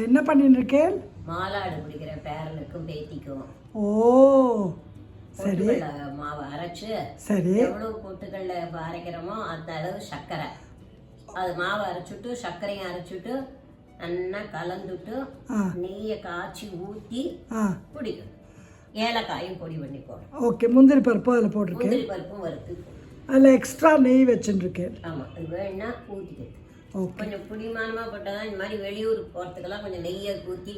என்ன பண்ணிட்டு இருக்கேன்? மாலாடு பிடிக்கிற பேரனுக்கும் பேத்திக்கும். ஓ சரி. மாவை அரைச்சு சரி. எவ்வளவு பொட்டுக்கல்ல அரைக்கிறோமோ அந்த அளவு சர்க்கரை, அது மாவை அரைச்சிட்டு சர்க்கரையும் அரைச்சிட்டு நல்லா கலந்துட்டு நெய்யை காய்ச்சி ஊற்றி பிடிக்கும். ஏலக்காயும் பொடி பண்ணி போடும். ஓகே. முந்திரி பருப்பும் அதில் போட்டிருக்கேன். முந்திரி பருப்பும் வறுத்து அதில் எக்ஸ்ட்ரா நெய் வச்சுருக்கேன். ஆமாம், அது வேணுன்னா ஊற்றிக்கிறது. கொஞ்சம் புடிமானமாக போட்டால் தான் இந்த மாதிரி வெளியூருக்கு போகிறதுக்கெல்லாம் கொஞ்சம் நெய்யை ஊற்றி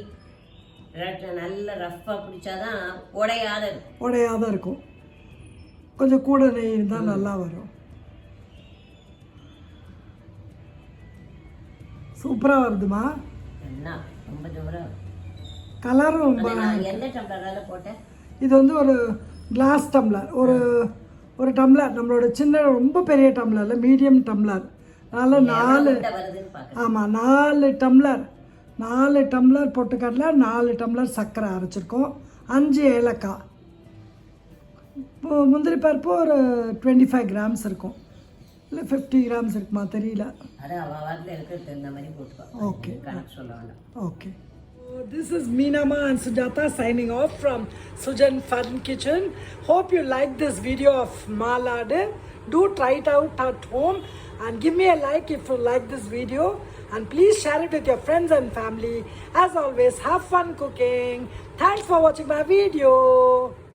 நல்ல ரஃப்பாக பிடிச்சாதான் உடையாத இருக்கும். கொஞ்சம் கூட நெய் இருந்தால் நல்லா வரும். சூப்பராக வருதுமா. என்ன ரொம்ப சூப்பராக கலரும் ரொம்ப. எந்த டம்ளரால் போட்டேன்? இது வந்து ஒரு கிளாஸ் டம்ளர், ஒரு டம்ளர், நம்மளோட சின்ன ரொம்ப பெரிய டம்ளரில் மீடியம் டம்ளர். அதனால் 4 ஆமாம் 4 டம்ளர் பொட்டுக்கடலை, 4 டம்ளர் சர்க்கரை அரைச்சிருக்கோம், 5 ஏலக்காய். முந்திரி பருப்பு ஒரு 25 கிராம்ஸ் இருக்கும், இல்லை 50 கிராம்ஸ் இருக்குமா தெரியல. Okay okay. This is Meenama and Sujata signing off from Sujan Fun Kitchen. Hope you like this video of Maa Laadu. Do try it out at home and give me a like if you like this video, and please share it with your friends and family. As always, have fun cooking. Thanks for watching my video.